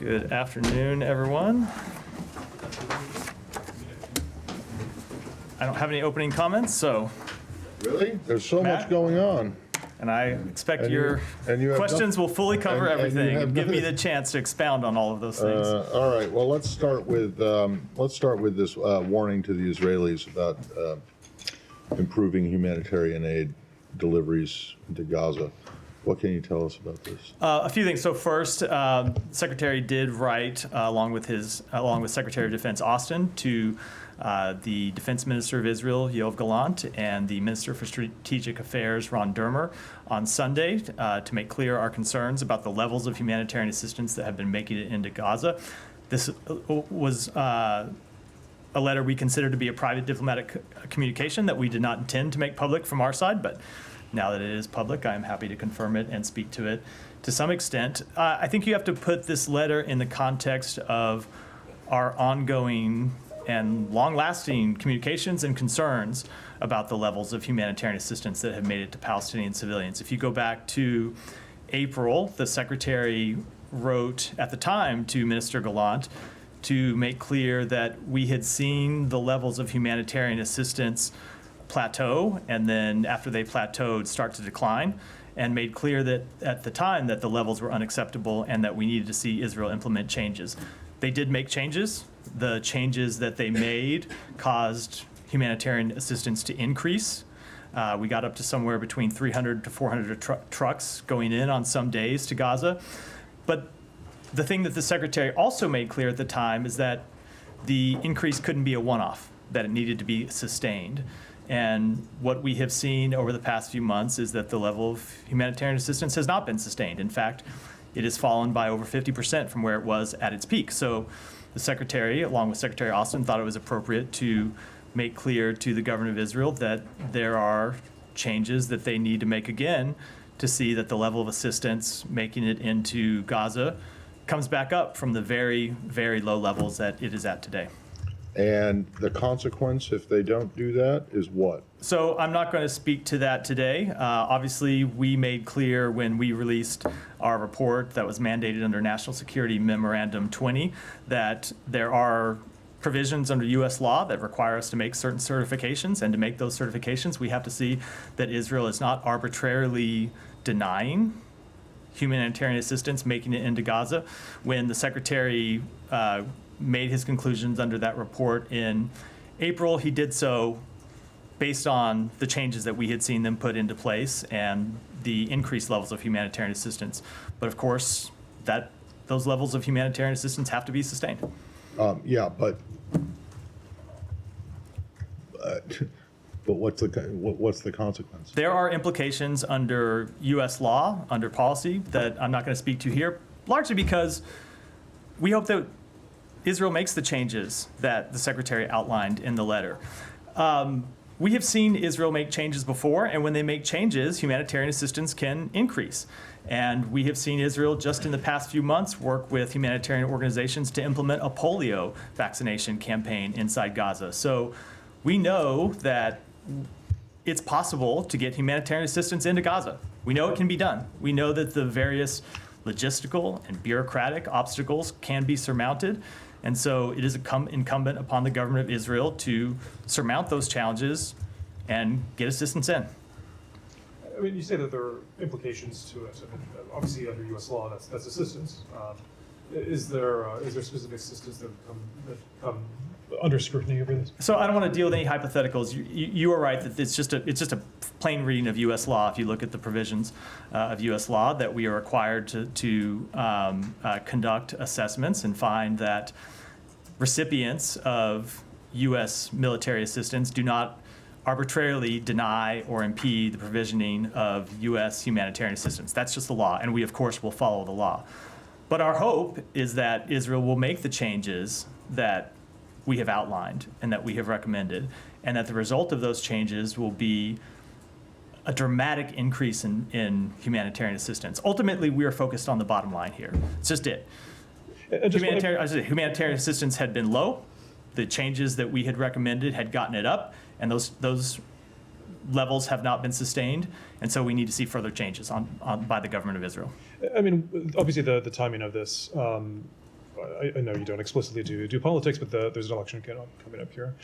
Good afternoon, everyone. I don't have any opening comments, so, Really? There's so Matt? much going on. and I expect And your you have questions will fully cover and you everything have and give me nothing- the chance to expound on all of those things. All right, well, let's start with this warning to the Israelis about improving humanitarian aid deliveries into Gaza. What can you tell us about this? A few things. So first, Secretary did write, along with Secretary of Defense Austin, to the Defense Minister of Israel, Yoav Gallant, and the Minister for Strategic Affairs, Ron Dermer, on Sunday to make clear our concerns about the levels of humanitarian assistance that have been making it into Gaza. This was a letter we consider to be a private diplomatic communication that we did not intend to make public from our side, but now that it is public, I am happy to confirm it and speak to it to some extent. I think you have to put this letter in the context of our ongoing and long-lasting communications and concerns about the levels of humanitarian assistance that have made it to Palestinian civilians. If you go back to April, the Secretary wrote at the time to Minister Gallant to make clear that we had seen the levels of humanitarian assistance plateau, and then after they plateaued, start to decline, and made clear that at the time that the levels were unacceptable and that we needed to see Israel implement changes. They did make changes. The changes that they made caused humanitarian assistance to increase. We got up to somewhere between 300 to 400 trucks going in on some days to Gaza. But the thing that the Secretary also made clear at the time is that the increase couldn't be a one-off, that it needed to be sustained. And what we have seen over the past few months is that the level of humanitarian assistance has not been sustained. In fact, it has fallen by over 50% from where it was at its peak. So the Secretary, along with Secretary Austin, thought it was appropriate to make clear to the government of Israel that there are changes that they need to make again to see that the level of assistance making it into Gaza comes back up from the very, very low levels that it is at today. And the consequence, if they don't do that, is what? So I'm not going to speak to that today. Obviously, we made clear when we released our report that was mandated under National Security Memorandum 20 that there are provisions under U.S. law that require us to make certain certifications, and to make those certifications, we have to see that Israel is not arbitrarily denying humanitarian assistance making it into Gaza. When the Secretary made his conclusions under that report in April, he did so based on the changes that we had seen them put into place and the increased levels of humanitarian assistance. But of course, those levels of humanitarian assistance have to be sustained. Yeah, but what's the consequence? There are implications under U.S. law, under policy, that I'm not going to speak to here, largely because we hope that Israel makes the changes that the Secretary outlined in the letter. We have seen Israel make changes before, and when they make changes, humanitarian assistance can increase. And we have seen Israel just in the past few months work with humanitarian organizations to implement a polio vaccination campaign inside Gaza. So we know that it's possible to get humanitarian assistance into Gaza. We know it can be done. We know that the various logistical and bureaucratic obstacles can be surmounted. And so it is incumbent upon the government of Israel to surmount those challenges and get assistance in. I mean, you say that there are implications to it. I mean, obviously, under U.S. law, that's assistance. Is there specific assistance that come under scrutiny over this? So I don't want to deal with any hypotheticals. You are right that it's just a plain reading of U.S. law. If you look at the provisions of U.S. law, that we are required to conduct assessments and find that recipients of U.S. military assistance do not arbitrarily deny or impede the provisioning of U.S. humanitarian assistance. That's just the law, and we, of course, will follow the law. But our hope is that Israel will make the changes that we have outlined and that we have recommended, and that the result of those changes will be a dramatic increase in humanitarian assistance. Ultimately, we are focused on the bottom line here. It's just it. Humanitarian assistance had been low. The changes that we had recommended had gotten it up, and those levels have not been sustained, and so we need to see further changes by the government of Israel. I mean, obviously the timing of this I know you don't explicitly do politics, but there's an election coming up here.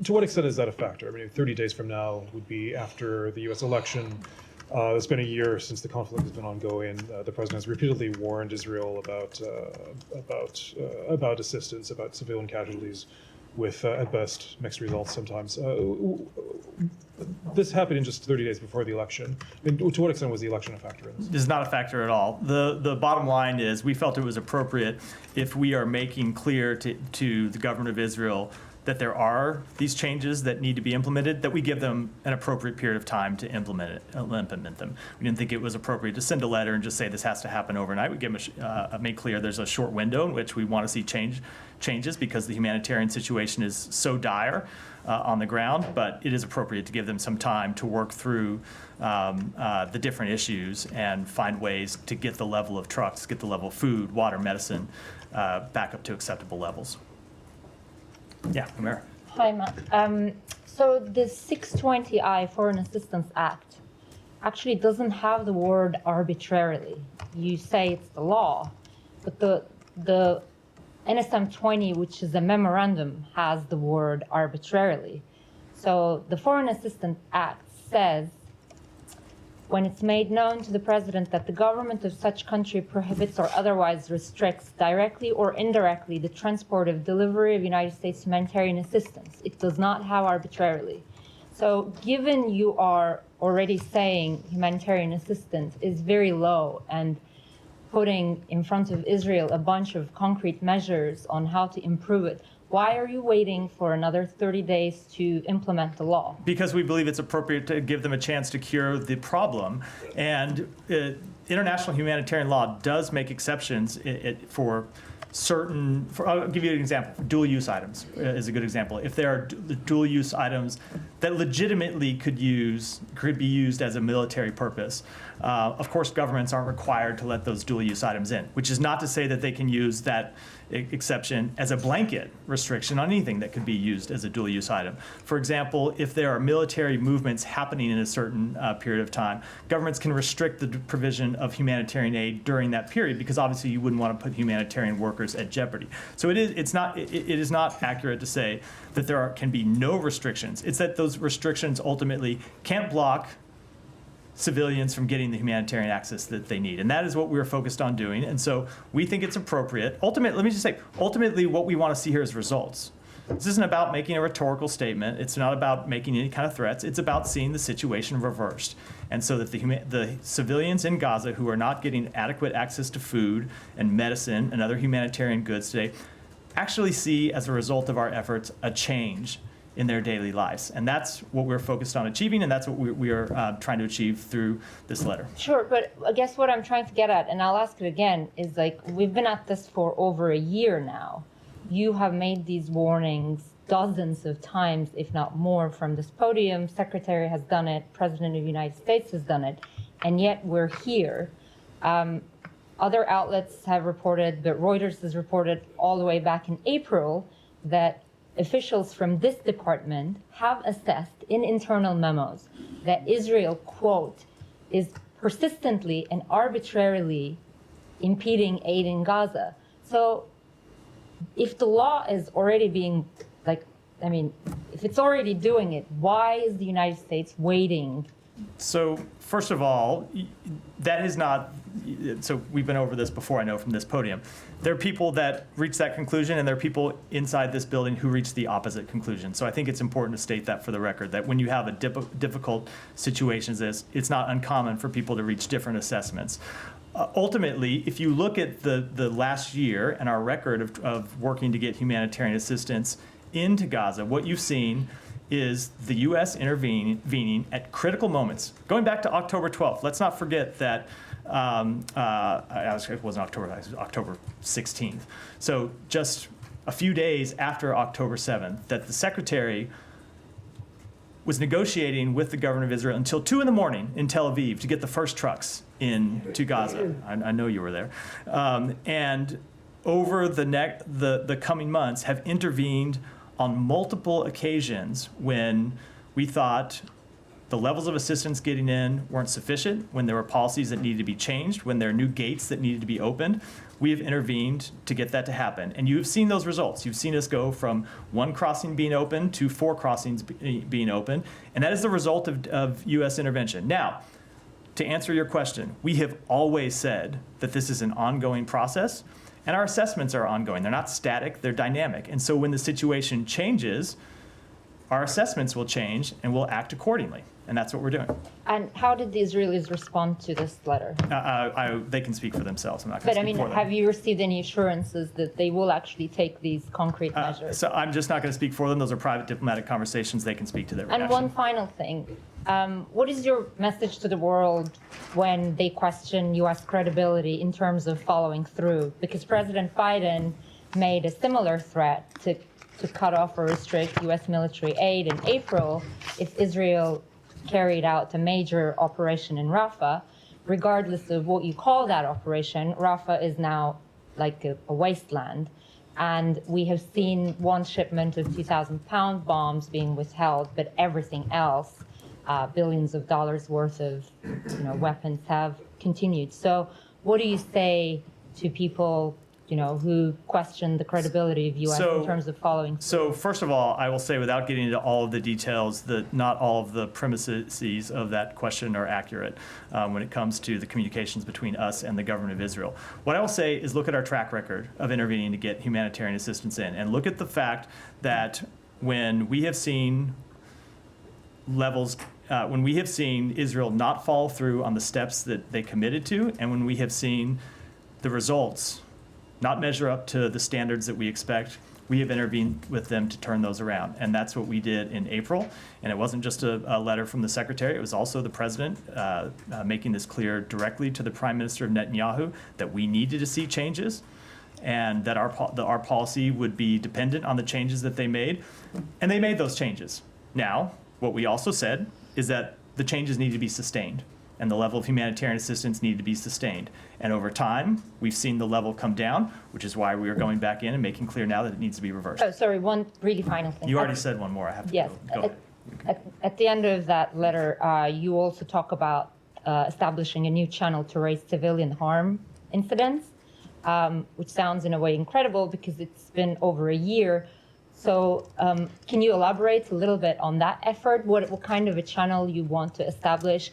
To what extent is that a factor? I mean, 30 days from now would be after the U.S. election. It's been a year since the conflict has been ongoing. The president has repeatedly warned Israel about assistance, about civilian casualties, with at best mixed results sometimes. This happened in just 30 days before the election. I mean, to what extent was the election a factor in this? It is not a factor at all. The bottom line is we felt it was appropriate if we are making clear to the government of Israel that there are these changes that need to be implemented, that we give them an appropriate period of time to implement them. We didn't think it was appropriate to send a letter and just say this has to happen overnight. We give them make clear there's a short window in which we want to see changes because the humanitarian situation is so dire on the ground, but it is appropriate to give them some time to work through the different issues and find ways to get the level of trucks, get the level of food, water, medicine back up to acceptable levels. Yeah, Amira. Hi, Matt. So the 620I Foreign Assistance Act actually doesn't have the word arbitrarily. You say it's the law, but the NSM 20, which is a memorandum, has the word arbitrarily. So the Foreign Assistance Act says, when it's made known to the president that the government of such country prohibits or otherwise restricts directly or indirectly the transport of delivery of United States humanitarian assistance, it does not have arbitrarily. So given you are already saying humanitarian assistance is very low and putting in front of Israel a bunch of concrete measures on how to improve it, why are you waiting for another 30 days to implement the law? Because we believe it's appropriate to give them a chance to cure the problem. And international humanitarian law does make exceptions for certain, I'll give you an example. Dual-use items is a good example. If there are dual-use items that legitimately could be used as a military purpose, of course, governments aren't required to let those dual-use items in, which is not to say that they can use that exception as a blanket restriction on anything that could be used as a dual-use item. For example, if there are military movements happening in a certain period of time, governments can restrict the provision of humanitarian aid during that period because obviously you wouldn't want to put humanitarian workers at jeopardy. So it is not accurate to say that there can be no restrictions. It's that those restrictions ultimately can't block civilians from getting the humanitarian access that they need. And that is what we're focused on doing. And so we think it's appropriate. Ultimately, what we want to see here is results. This isn't about making a rhetorical statement. It's not about making any kind of threats. It's about seeing the situation reversed. And so that the civilians in Gaza who are not getting adequate access to food and medicine and other humanitarian goods today actually see, as a result of our efforts, a change in their daily lives. And that's what we're focused on achieving, and that's what we are trying to achieve through this letter. Sure, but I guess what I'm trying to get at, and I'll ask it again, is like, we've been at this for over a year now. You have made these warnings dozens of times, if not more, from this podium. Secretary has done it, President of the United States has done it, and yet we're here. Other outlets have reported, but Reuters has reported all the way back in April that officials from this department have assessed in internal memos that Israel, quote, is persistently and arbitrarily impeding aid in Gaza. So if the law is already being, if it's already doing it, why is the United States waiting? So first of all, that is not, so we've been over this before, I know, from this podium. There are people that reach that conclusion, and there are people inside this building who reach the opposite conclusion. So I think it's important to state that for the record, that when you have a difficult situation as this, it's not uncommon for people to reach different assessments. Ultimately, if you look at the last year and our record of working to get humanitarian assistance into Gaza, what you've seen is the U.S. intervening at critical moments. Going back to October 12th, let's not forget that it wasn't October, it was October 16th. So just a few days after October 7th, that the Secretary was negotiating with the government of Israel until 2 in the morning in Tel Aviv to get the first trucks into Gaza. I know you were there. And over the coming months have intervened on multiple occasions when we thought the levels of assistance getting in weren't sufficient, when there were policies that needed to be changed, when there are new gates that needed to be opened, we have intervened to get that to happen. And you've seen those results. You've seen us go from 1 crossing being open to 4 crossings being open, and that is the result of U.S. intervention. Now, to answer your question, we have always said that this is an ongoing process, and our assessments are ongoing. They're not static, they're dynamic. And so when the situation changes, our assessments will change and we'll act accordingly. And that's what we're doing. And how did the Israelis respond to this letter? They can speak for themselves. I'm not going But to I speak mean, for them. have you received any assurances that they will actually take these concrete measures? So I'm just not going to speak for them. Those are private diplomatic conversations. They can speak to their And reaction. one final thing. What is your message to the world when they question U.S. credibility in terms of following through? Because President Biden made a similar threat to cut off or restrict U.S. military aid in April if Israel carried out a major operation in Rafah. Regardless of what you call that operation, Rafah is now like a wasteland. And we have seen one shipment of 2,000-pound bombs being withheld, but everything else, billions of dollars worth of weapons, have continued. So what do you say to people who question the credibility of U.S. in terms of following through? So first of all, I will say, without getting into all of the details, that not all of the premises of that question are accurate when it comes to the communications between us and the government of Israel. What I will say is look at our track record of intervening to get humanitarian assistance in, and look at the fact that when we have seen when we have seen Israel not follow through on the steps that they committed to, and when we have seen the results not measure up to the standards that we expect, we have intervened with them to turn those around. And that's what we did in April. And it wasn't just a letter from the secretary, it was also the president making this clear directly to the Prime Minister of Netanyahu that we needed to see changes, and that our policy would be dependent on the changes that they made. And they made those changes. Now, what we also said is that the changes need to be sustained, and the level of humanitarian assistance needed to be sustained. And over time, we've seen the level come down, which is why we are going back in and making clear now that it needs to be reversed. Oh, sorry, one really final thing. You already said one more. I have to Yes. go. At the end of that letter, you also talk about establishing a new channel to raise civilian harm incidents, which sounds in a way incredible because it's been over a year. So can you elaborate a little bit on that effort? What kind of a channel you want to establish?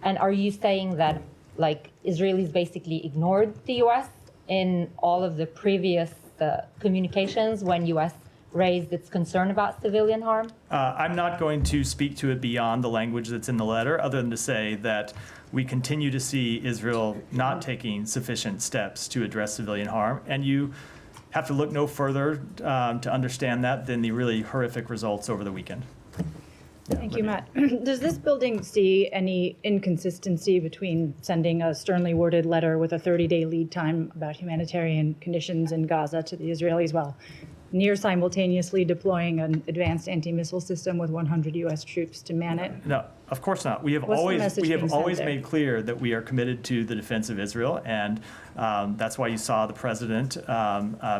And are you saying that Israelis basically ignored the U.S. in all of the previous communications when U.S. raised its concern about civilian harm? I'm not going to speak to it beyond the language that's in the letter, other than to say that we continue to see Israel not taking sufficient steps to address civilian harm. And you have to look no further to understand that than the really horrific results over the weekend. Thank you, Matt. Does this building see any inconsistency between sending a sternly worded letter with a 30-day lead time about humanitarian conditions in Gaza to the Israelis while near simultaneously deploying an advanced anti-missile system with 100 U.S. troops to man it? No, of course not. We have What's the message being sent always there? made clear that we are committed to the defense of Israel, and that's why you saw the president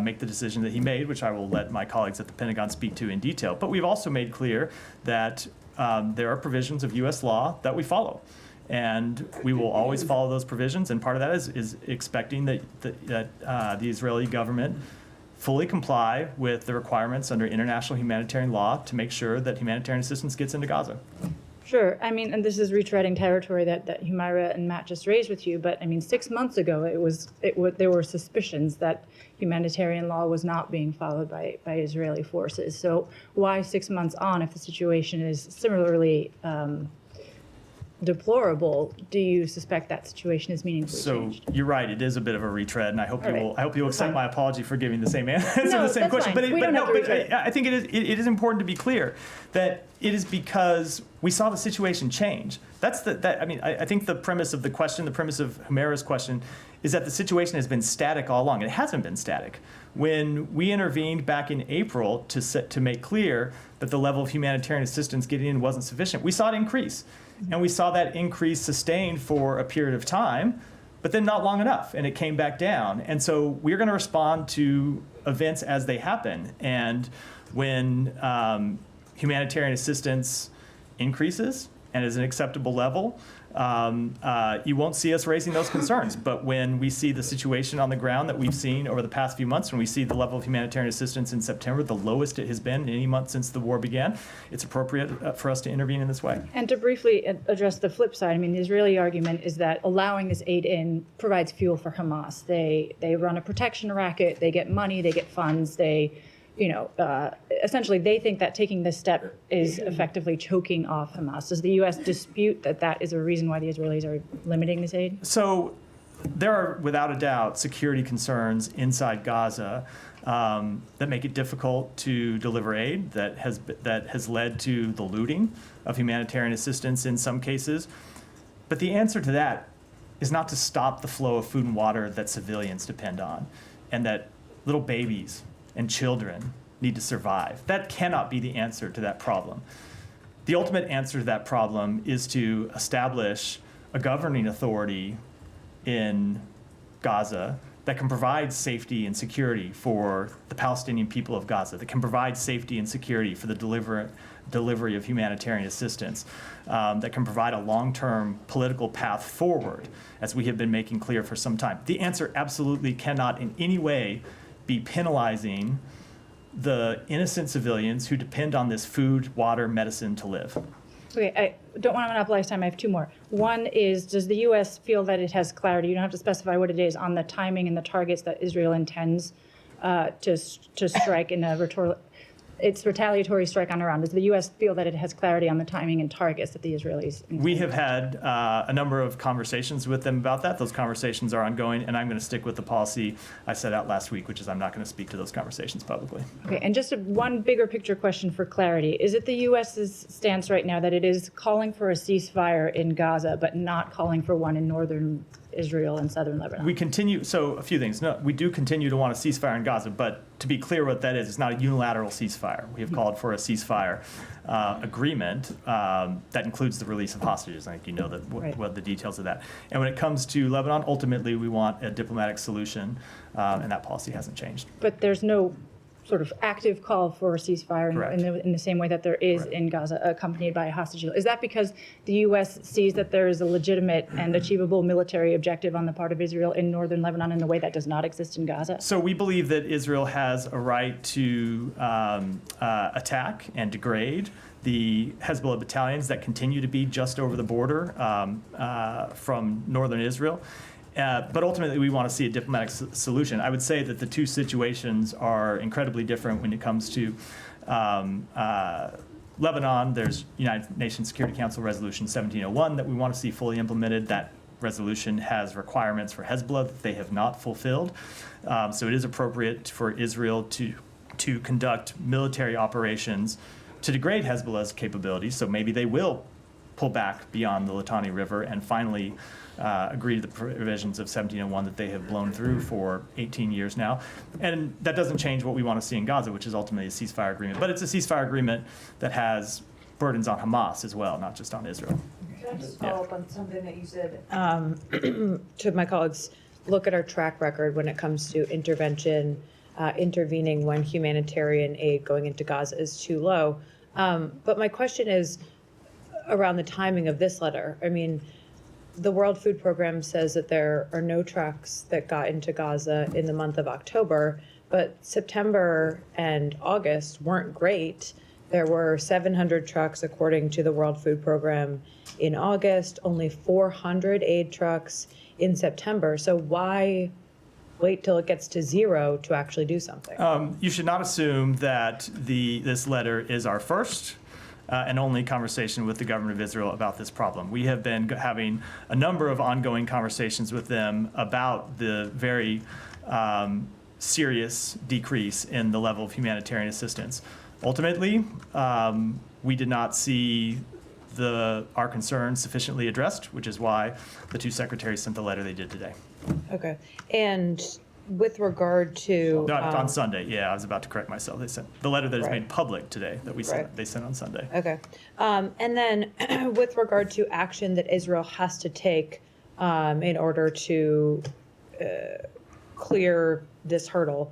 make the decision that he made, which I will let my colleagues at the Pentagon speak to in detail. But we've also made clear that there are provisions of U.S. law that we follow, and we will always follow those provisions. And part of that is expecting that the Israeli government fully comply with the requirements under international humanitarian law to make sure that humanitarian assistance gets into Gaza. Sure. I mean, and this is retreading territory that Humaira and Matt just raised with you. But I mean, 6 months ago, there were suspicions that humanitarian law was not being followed by Israeli forces. So why 6 months on, if the situation is similarly deplorable, do you suspect that situation is meaningfully So changed? you're right; it is a bit of a retread, and I hope All you right. will. I hope you will That's accept fine. my apology for giving the same answer to No, the same that's question. fine. We don't have to retread. I think it is important to be clear that it is because we saw the situation change. I think the premise of the question, the premise of Humaira's question, is that the situation has been static all along. It hasn't been static. When we intervened back in April to make clear that the level of humanitarian assistance getting in wasn't sufficient, we saw it increase. And we saw that increase sustained for a period of time, but then not long enough, and it came back down. And so we're going to respond to events as they happen. And when humanitarian assistance increases, and is an acceptable level, you won't see us raising those concerns. But when we see the situation on the ground that we've seen over the past few months, when we see the level of humanitarian assistance in September, the lowest it has been in any month since the war began, it's appropriate for us to intervene in this way. And to briefly address the flip side, I mean, the Israeli argument is that allowing this aid in provides fuel for Hamas. They run a protection racket, they get money, they get funds, essentially they think that taking this step is effectively choking off Hamas. Does the U.S. dispute that that is a reason why the Israelis are limiting this aid? So there are, without a doubt, security concerns inside Gaza that make it difficult to deliver aid, that has led to the looting of humanitarian assistance in some cases. But the answer to that is not to stop the flow of food and water that civilians depend on, and that little babies and children need to survive. That cannot be the answer to that problem. The ultimate answer to that problem is to establish a governing authority in Gaza that can provide safety and security for the Palestinian people of Gaza, that can provide safety and security for the delivery of humanitarian assistance, that can provide a long-term political path forward, as we have been making clear for some time. The answer absolutely cannot in any way be penalizing the innocent civilians who depend on this food, water, medicine to live. Okay, I don't want to monopolize time. I have two more. One is, does the U.S. feel that it has clarity? You don't have to specify what it is on the timing and the targets that Israel intends to strike in its retaliatory strike on Iran. Does the U.S. feel that it has clarity on the timing and targets that the Israelis intend? We have had a number of conversations with them about that. Those conversations are ongoing, and I'm going to stick with the policy I set out last week, which is I'm not going to speak to those conversations publicly. Okay, and just one bigger picture question for clarity. Is it the U.S.'s stance right now that it is calling for a ceasefire in Gaza, but not calling for one in northern Israel and southern Lebanon? We continue, so a few things. No, we do continue to want a ceasefire in Gaza, but to be clear what that is, it's not a unilateral ceasefire. We have called for a ceasefire agreement that includes the release of hostages. I think you know what the details of that. And when it comes to Lebanon, ultimately we want a diplomatic solution, and that policy hasn't changed. But there's no sort of active call for a ceasefire in the same way that there is Correct. in Gaza, accompanied by a hostage deal. Is that because the U.S. sees that there is a legitimate and achievable military objective on the part of Israel in northern Lebanon in a way that does not exist in Gaza? So we believe that Israel has a right to attack and degrade the Hezbollah battalions that continue to be just over the border from northern Israel. But ultimately, we want to see a diplomatic solution. I would say that the two situations are incredibly different when it comes to Lebanon. There's United Nations Security Council Resolution 1701 that we want to see fully implemented. That resolution has requirements for Hezbollah that they have not fulfilled. So it is appropriate for Israel to conduct military operations to degrade Hezbollah's capabilities. So maybe they will pull back beyond the Litani River and finally agree to the provisions of 1701 that they have blown through for 18 years now. And that doesn't change what we want to see in Gaza, which is ultimately a ceasefire agreement. But it's a ceasefire agreement that has burdens on Hamas as well, not just on Israel. Can I just follow up on something that you said to my colleagues? Look at our track record when it comes to intervention, intervening when humanitarian aid going into Gaza is too low. But my question is around the timing of this letter. I mean, the World Food Program says that there are no trucks that got into Gaza in the month of October, but September and August weren't great. There were 700 trucks, according to the World Food Program, in August, only 400 aid trucks in September. So why wait till it gets to zero to actually do something? You should not assume that this letter is our first and only conversation with the government of Israel about this problem. We have been having a number of ongoing conversations with them about the very serious decrease in the level of humanitarian assistance. Ultimately, we did not see our concerns sufficiently addressed, which is why the two secretaries sent the letter they did today. Okay. And with regard to No, on Sunday, yeah, I was about to correct myself. They sent the letter that is Right. made public today that we sent. Right. They sent on Sunday. Okay. And then with regard to action that Israel has to take in order to clear this hurdle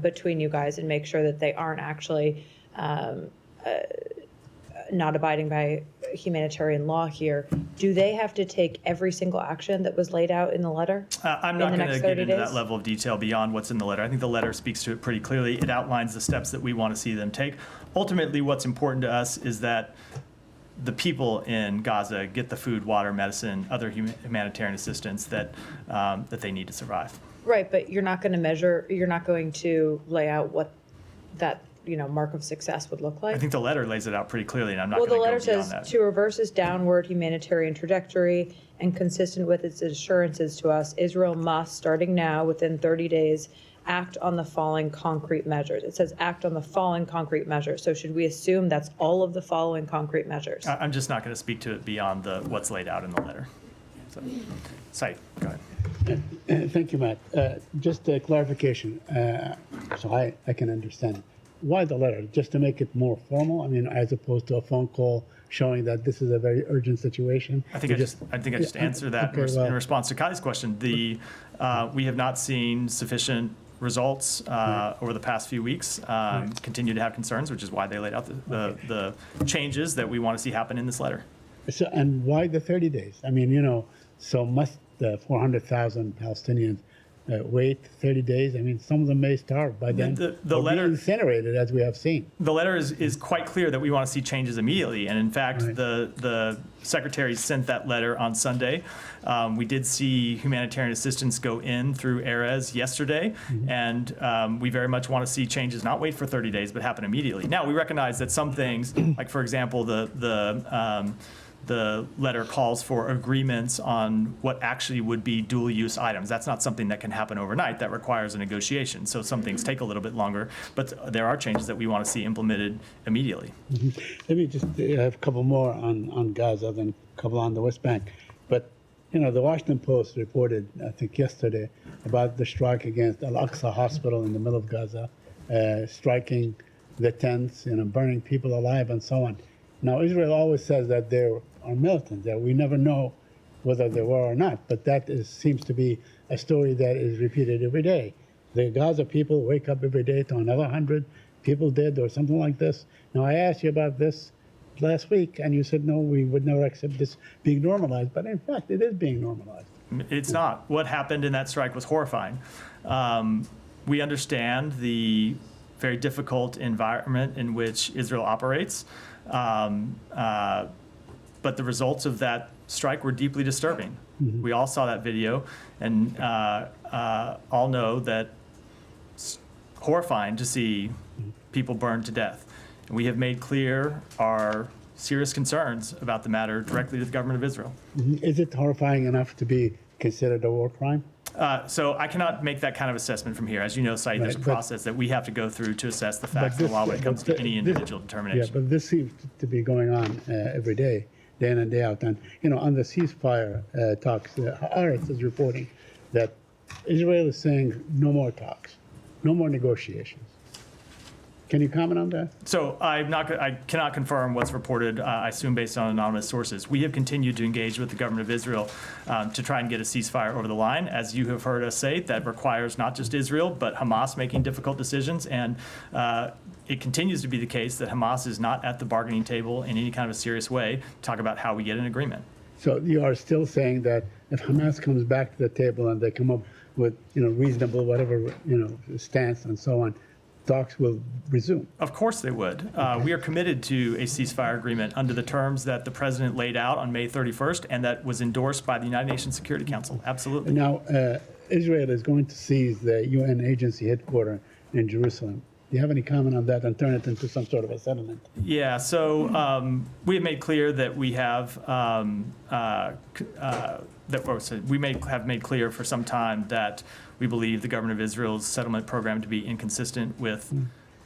between you guys and make sure that they aren't actually not abiding by humanitarian law here, do they have to take every single action that was laid out in the letter? I'm in not the going to next get 30 into that days? level of detail beyond what's in the letter. I think the letter speaks to it pretty clearly. It outlines the steps that we want to see them take. Ultimately, what's important to us is that the people in Gaza get the food, water, medicine, other humanitarian assistance that they need to survive. Right, but you're not going to measure, you're not going to lay out what that, mark of success would look like? I think the letter lays it out pretty clearly, and I'm not Well, going the to go letter beyond says that. to reverse this downward humanitarian trajectory and consistent with its assurances to us, Israel must, starting now, within 30 days, act on the following concrete measures. It says act on the following concrete measures. So should we assume that's all of the following concrete measures? I'm just not going to speak to it beyond what's laid out in the letter. So, Said, go ahead. Thank you, Matt. Just a clarification, so I can understand it. Why the letter? Just to make it more formal? I mean, as opposed to a phone call showing that this is a very urgent situation? I think I just answered that Okay, well- in response to Kai's question. We have not seen sufficient results over the past few weeks. Continue to have concerns, which is why they laid out the changes that we want to see happen in this letter. So, and why the 30 days? I mean, so must the 400,000 Palestinians wait 30 days? I mean, some of them may starve by then The or letter- be incinerated, as we have seen. The letter is quite clear that we want to see changes immediately, and in fact, Right. the secretary sent that letter on Sunday. We did see humanitarian assistance go in through Erez yesterday, and we very much want to see changes not wait for 30 days, but happen immediately. Now, we recognize that some things, like for example, the letter calls for agreements on what actually would be dual-use items. That's not something that can happen overnight. That requires a negotiation. So some things take a little bit longer, but there are changes that we want to see implemented immediately. Let me just have a couple more on Gaza, then a couple on the West Bank. But, the Washington Post reported, I think yesterday, about the strike against Al-Aqsa Hospital in the middle of Gaza, striking the tents, burning people alive and so on. Now, Israel always says that there are militants, that we never know whether there were or not, but that seems to be a story that is repeated every day. The Gaza people wake up every day to another 100 people dead or something like this. Now, I asked you about this last week, and you said, no, we would never accept this being normalized, but in fact, it is being normalized. It's not. What happened in that strike was horrifying. We understand the very difficult environment in which Israel operates. But the results of that strike were deeply disturbing. We all saw that video and all know that it's horrifying to see people burned to death. And we have made clear our serious concerns about the matter directly to the government of Israel. Is it horrifying enough to be considered a war crime? So I cannot make that kind of assessment from here. As you know, Said, there's a Right, but- process that we have to go through to assess the facts of this- the law when it comes to but any this- individual Yeah, determination. but this seems to be going on every day, day in and day out. And, on the ceasefire talks, Haaretz is reporting that Israel is saying no more talks, no more negotiations. Can you comment on that? So I cannot confirm what's reported, I assume based on anonymous sources. We have continued to engage with the government of Israel to try and get a ceasefire over the line. As you have heard us say, that requires not just Israel, but Hamas making difficult decisions. And it continues to be the case that Hamas is not at the bargaining table in any kind of a serious way to talk about how we get an agreement. So you are still saying that if Hamas comes back to the table and they come up with, reasonable, whatever, stance and so on, talks will resume. Of course they would. We are committed to a ceasefire agreement under the terms that the president laid out on May 31st and that was endorsed by the United Nations Security Council. Absolutely. Now, Israel is going to seize the UN agency headquarters in Jerusalem. Do you have any comment on that and turn it into some sort of a settlement? Yeah, so we have made clear that we have have made clear for some time that we believe the government of Israel's settlement program to be inconsistent with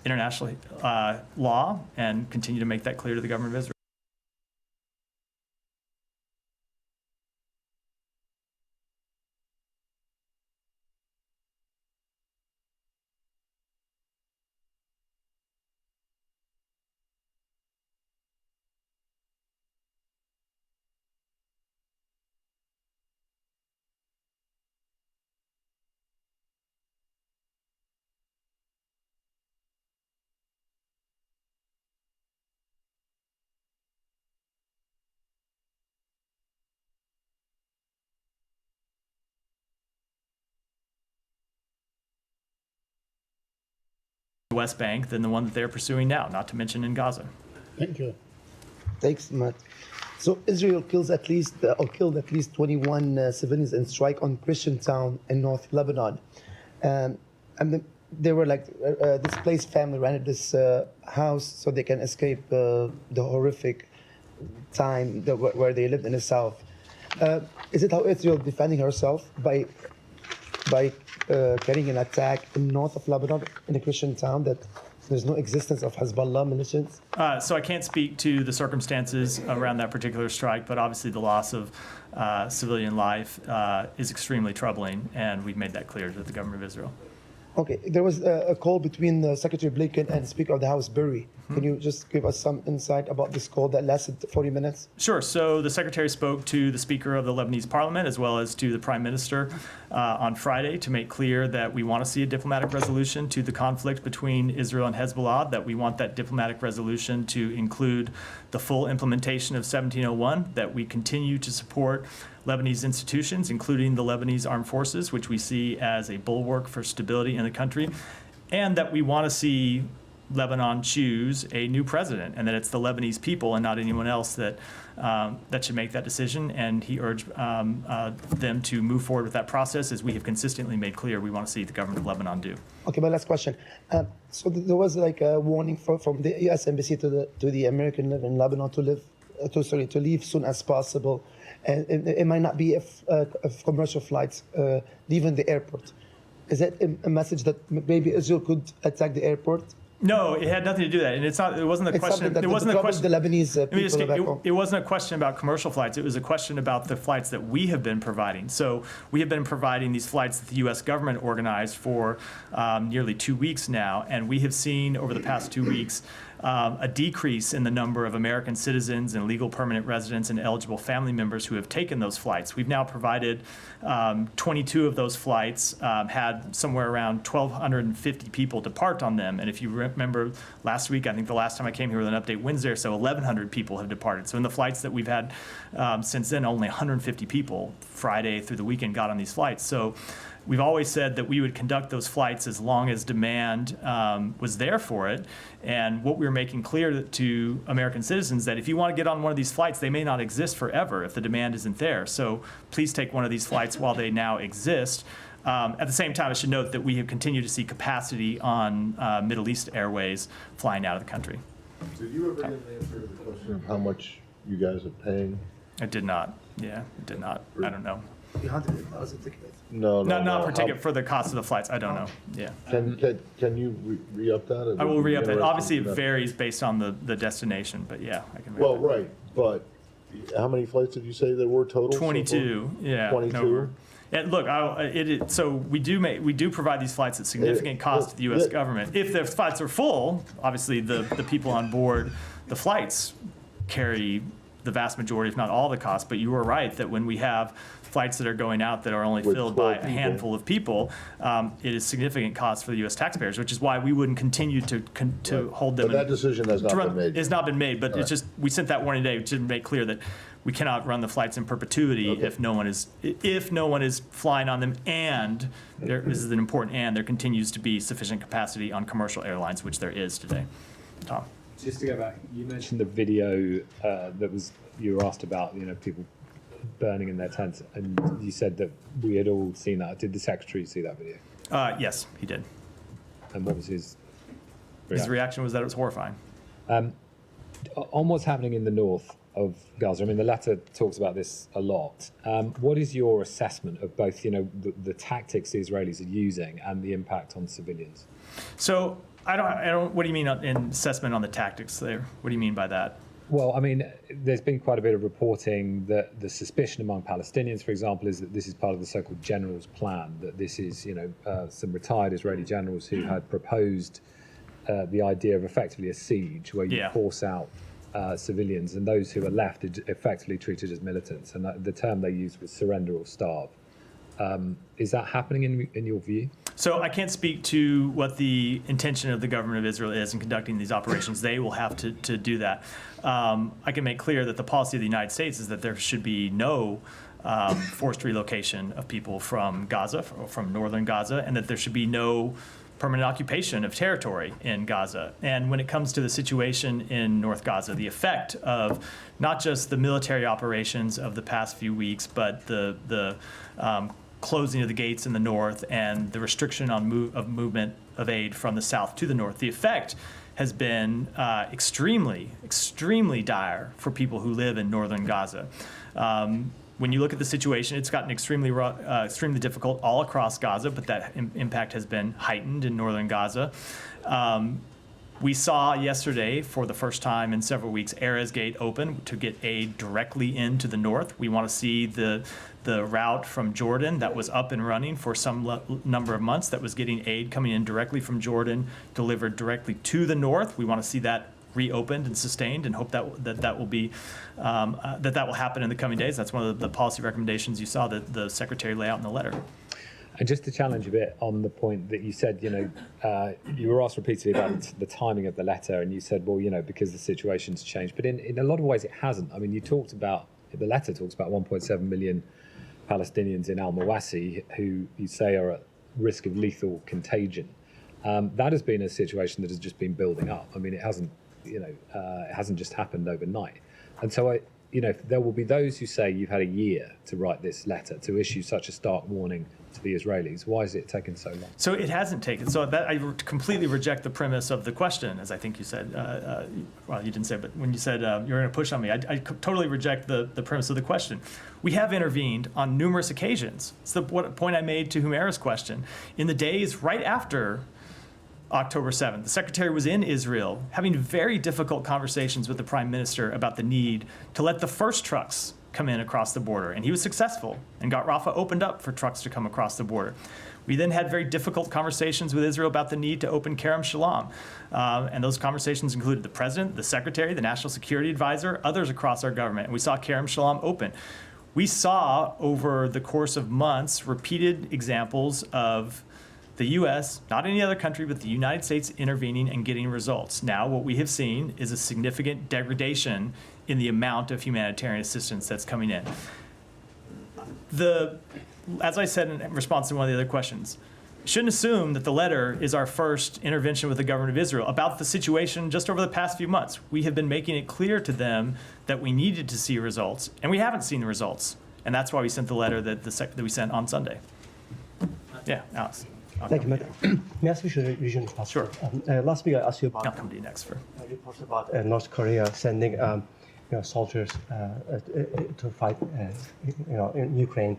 international law and continue to make that clear to the government of Israel. the West Bank than the one that they're pursuing now, not to mention in Gaza. Thank you. Thanks, Matt. So Israel killed at least 21 civilians in strike on Christian town in North Lebanon. And they were like displaced family rented this house so they can escape the horrific time where they lived in the south. Is it how Israel defending herself by carrying an attack in north of Lebanon in a Christian town that there's no existence of Hezbollah militias? So I can't speak to the circumstances around that particular strike, but obviously the loss of civilian life is extremely troubling, and we've made that clear to the government of Israel. Okay, there was a call between Secretary Blinken and Speaker of the House, Berry. Can you just give us some insight about this call that lasted 40 minutes? Sure. So the secretary spoke to the Speaker of the Lebanese Parliament as well as to the Prime Minister on Friday to make clear that we want to see a diplomatic resolution to the conflict between Israel and Hezbollah, that we want that diplomatic resolution to include the full implementation of 1701, that we continue to support Lebanese institutions, including the Lebanese Armed Forces, which we see as a bulwark for stability in the country, and that we want to see Lebanon choose a new president, and that it's the Lebanese people and not anyone else that should make that decision. And he urged them to move forward with that process, as we have consistently made clear we want to see the government of Lebanon do. Okay, my last question. So there was like a warning from the U.S. Embassy to the American in Lebanon to leave soon as possible, and it might not be if commercial flights leaving the airport. Is that a message that maybe Israel could attack the airport? No, it had nothing to do with that, and it's not. It wasn't a It's question. something that It wasn't a the question. Lebanese Let me just people get- back home. it wasn't a question about commercial flights. It was a question about the flights that we have been providing. So we have been providing these flights that the U.S. government organized for nearly 2 weeks now, and we have seen over the past 2 weeks a decrease in the number of American citizens and legal permanent residents and eligible family members who have taken those flights. We've now provided 22 of those flights, had somewhere around 1,250 people depart on them. And if you remember last week, I think the last time I came here with an update Wednesday, so 1,100 people have departed. So in the flights that we've had since then, only 150 people Friday through the weekend got on these flights. So we've always said that we would conduct those flights as long as demand was there for it. And what we were making clear to American citizens that if you want to get on one of these flights, they may not exist forever if the demand isn't there. So please take one of these flights while they now exist. At the same time, I should note that we have continued to see capacity on Middle East Airways flying out of the country. Did you ever get an answer to the question of how much you guys are paying? I did not. Yeah, I did not. I don't know. 300,000 tickets. No. Not per How- ticket for the cost of the flights. I don't know. Yeah. Can you re-up that? I will re-up it. Interested Obviously, in it that. varies based on the destination, but yeah, I can re-up Well, it. right, but how many flights did you say there were total? so far? 22, yeah. 22? No, and look, so we do provide these flights at significant cost to the U.S. yeah. government. If the flights are full, obviously the people on board the flights carry the vast majority, if not all, the cost. But you are right that when we have flights that are going out that are only With filled by 12 a people. handful of people, it is significant cost for the U.S. taxpayers, which is why we wouldn't continue to hold them. But that decision has not to been run- made. It's not been made, but All it's right. just, we sent that warning today to make clear that we cannot run the flights in perpetuity Okay. if no one is flying on them, and this is an important and, there continues to be sufficient capacity on commercial airlines, which there is today. Tom? Just to go back, you mentioned the video you were asked about, people burning in their tents, and you said that we had all seen that. Did the secretary see that video? Yes, he did. And what was his His reaction was that it was horrifying. On what's happening in the north of Gaza? I mean, the letter talks about this a lot. What is your assessment of both, the tactics the Israelis are using and the impact on civilians? So I don't. What do you mean in assessment on the tactics there? What do you mean by that? Well, I mean, there's been quite a bit of reporting that the suspicion among Palestinians, for example, is that this is part of the so-called general's plan, that this is, some retired Israeli generals who had proposed the idea of effectively a siege where you Yeah. force out civilians, and those who are left are effectively treated as militants. And the term they used was surrender or starve. Is that happening in your view? So I can't speak to what the intention of the government of Israel is in conducting these operations. They will have to do that. I can make clear that the policy of the United States is that there should be no forced relocation of people from Gaza, from northern Gaza, and that there should be no permanent occupation of territory in Gaza. And when it comes to the situation in North Gaza, the effect of not just the military operations of the past few weeks, but the closing of the gates in the north and the restriction on movement of aid from the south to the north, the effect has been extremely, extremely dire for people who live in northern Gaza. When you look at the situation, it's gotten extremely difficult all across Gaza, but that impact has been heightened in northern Gaza. We saw yesterday, for the first time in several weeks, Erez Gate open to get aid directly into the north. We want to see the route from Jordan that was up and running for some number of months, that was getting aid coming in directly from Jordan, delivered directly to the north. We want to see that reopened and sustained, and hope that will be that will happen in the coming days. That's one of the policy recommendations you saw that the secretary lay out in the letter. And just to challenge a bit on the point that you said, you were asked repeatedly about the timing of the letter, and you said, well, because the situation's changed. But in a lot of ways, it hasn't. I mean, the letter talks about 1.7 million Palestinians in Al-Mawasi who you say are at risk of lethal contagion. That has been a situation that has just been building up. I mean, it hasn't just happened overnight. And so there will be those who say you've had a year to write this letter, to issue such a stark warning to the Israelis. Why has it taken so long? So it hasn't taken. So that I completely reject the premise of the question, as I think you said. Well, you didn't say, but when you said you're going to push on me, I totally reject the premise of the question. We have intervened on numerous occasions. It's the point I made to Humera's question. In the days right after October 7th, the secretary was in Israel having very difficult conversations with the prime minister about the need to let the first trucks come in across the border. And he was successful and got Rafah opened up for trucks to come across the border. We then had very difficult conversations with Israel about the need to open Kerem Shalom. And those conversations included the president, the secretary, the national security advisor, others across our government. And we saw Kerem Shalom open. We saw over the course of months repeated examples of the U.S., not any other country, but the United States intervening and getting results. Now, what we have seen is a significant degradation in the amount of humanitarian assistance that's coming in. As I said in response to one of the other questions, shouldn't assume that the letter is our first intervention with the government of Israel about the situation just over the past few months. We have been making it clear to them that we needed to see results, and we haven't seen the results. And that's why we sent the letter that we sent on Sunday. Yeah, Alex. Thank you, Matt. May I switch to the region? Sure. Last week I asked you about I'll come to you next for reports about North Korea sending soldiers to fight in Ukraine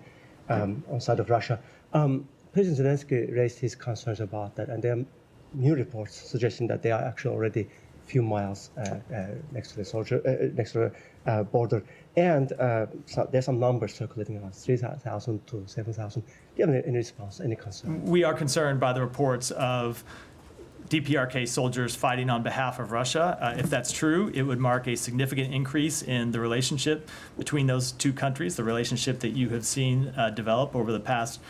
on the side of Russia. President Zelensky raised his concerns about that, and there are new reports suggesting that they are actually already a few miles next to the border. And so there's some numbers circulating around 3,000 to 7,000. Do you have any response, any concern? We are concerned by the reports of DPRK soldiers fighting on behalf of Russia. If that's true, it would mark a significant increase in the relationship between those two countries, the relationship that you have seen develop over the past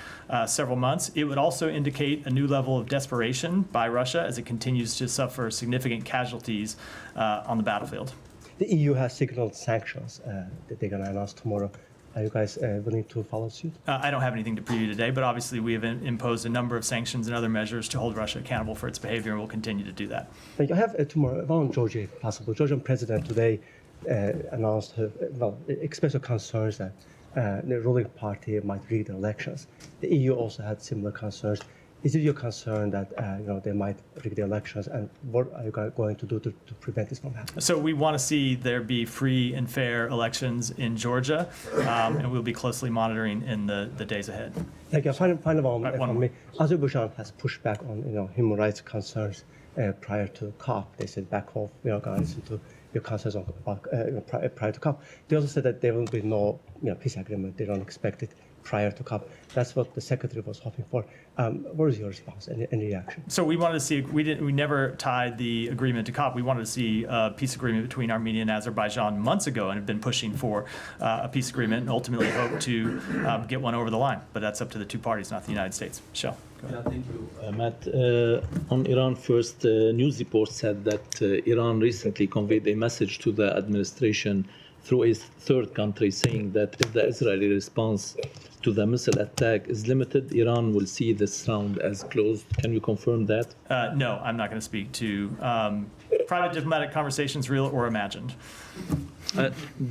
several months. It would also indicate a new level of desperation by Russia as it continues to suffer significant casualties on the battlefield. The EU has signaled sanctions that they're going to announce tomorrow. Are you guys willing to follow suit? I don't have anything to preview today, but obviously we have imposed a number of sanctions and other measures to hold Russia accountable for its behavior, and we'll continue to do that. I have tomorrow one on Georgia, if possible. Georgian president today announced expressed her concerns that the ruling party might rig the elections. The EU also had similar concerns. Is it your concern that they might rig the elections, and what are you going to do to prevent this from happening? So we want to see there be free and fair elections in Georgia, and we'll be closely monitoring in the days ahead. Thank you. Final one Right, from me. Azerbaijan has pushed back on human rights concerns prior to COP. They said back off. We are going to listen to your concerns prior to COP. They also said that there will be no peace agreement. They don't expect it prior to COP. That's what the secretary was hoping for. What is your response? Any reaction? So we wanted to see. We never tied the agreement to COP. We wanted to see a peace agreement between Armenia and Azerbaijan months ago, and have been pushing for a peace agreement, and ultimately hope to get one over the line. But that's up to the two parties, not the United States. Michelle. Yeah, thank you, Matt. On Iran first, news reports said that Iran recently conveyed a message to the administration through a third country, saying that if the Israeli response to the missile attack is limited, Iran will see this round as closed. Can you confirm that? No, I'm not going to speak to private diplomatic conversations, real or imagined.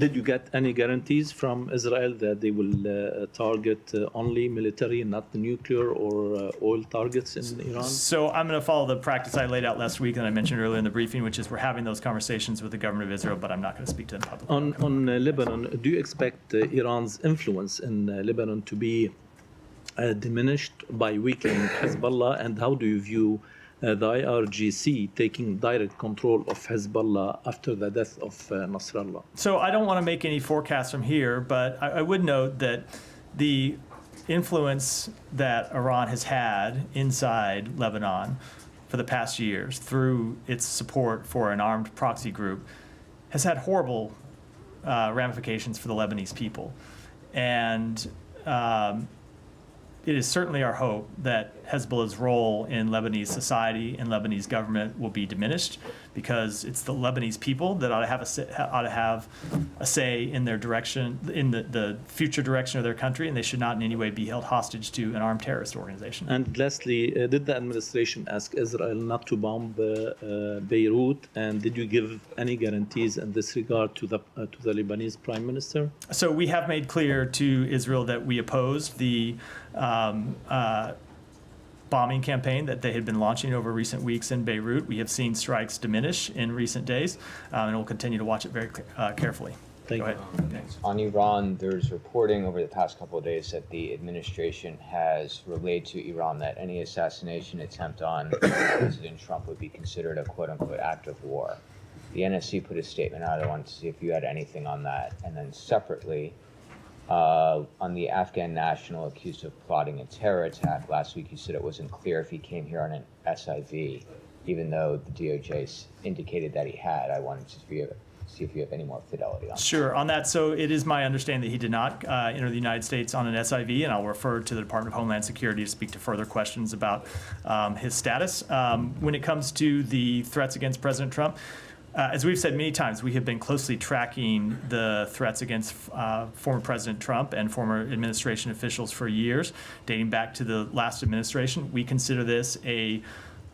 Did you get any guarantees from Israel that they will target only military, not the nuclear or oil targets in Iran? So I'm going to follow the practice I laid out last week that I mentioned earlier in the briefing, which is we're having those conversations with the government of Israel, but I'm not going to speak to them publicly. On Lebanon, do you expect Iran's influence in Lebanon to be diminished by weakening Hezbollah, and how do you view the IRGC taking direct control of Hezbollah after the death of Nasrallah? So I don't want to make any forecasts from here, but I would note that the influence that Iran has had inside Lebanon for the past years through its support for an armed proxy group has had horrible ramifications for the Lebanese people. And it is certainly our hope that Hezbollah's role in Lebanese society and Lebanese government will be diminished, because it's the Lebanese people that ought to have a say in their direction, in the future direction of their country, and they should not in any way be held hostage to an armed terrorist organization. And lastly, did the administration ask Israel not to bomb Beirut, and did you give any guarantees in this regard to the Lebanese Prime Minister? So we have made clear to Israel that we opposed the bombing campaign that they had been launching over recent weeks in Beirut. We have seen strikes diminish in recent days, and we'll continue to watch it very carefully. Thank Go you. ahead. On Iran, there's reporting over the past couple of days that the administration has relayed to Iran that any assassination attempt on President Trump would be considered a quote-unquote act of war. The NSC put a statement out. I wanted to see if you had anything on that. And then separately, on the Afghan national accused of plotting a terror attack, last week you said it wasn't clear if he came here on an SIV, even though the DOJ indicated that he had. I wanted to see if you have any more fidelity on that. Sure. On that, so it is my understanding that he did not enter the United States on an SIV, and I'll refer to the Department of Homeland Security to speak to further questions about his status. When it comes to the threats against President Trump, as we've said many times, we have been closely tracking the threats against former President Trump and former administration officials for years, dating back to the last administration. We consider this a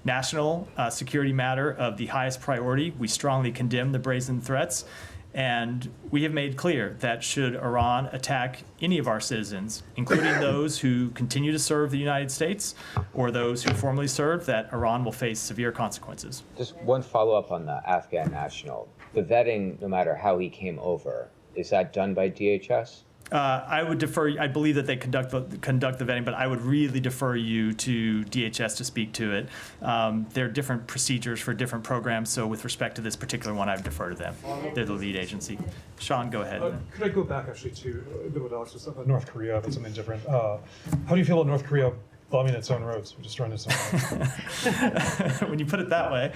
national security matter of the highest priority. We strongly condemn the brazen threats, and we have made clear that should Iran attack any of our citizens, including those who continue to serve the United States or those who formerly served, that Iran will face severe consequences. Just one follow-up on the Afghan national. The vetting, no matter how he came over, is that done by DHS? I would defer. I believe that they conduct the vetting, but I would really defer you to DHS to speak to it. There are different procedures for different programs, so with respect to this particular one, I would defer to them. They're the lead agency. Sean, go ahead. Could I go back actually to a bit what Alex was saying about North Korea, but something different? How do you feel about North Korea bombing its own roads? We're just trying to When you put it that way,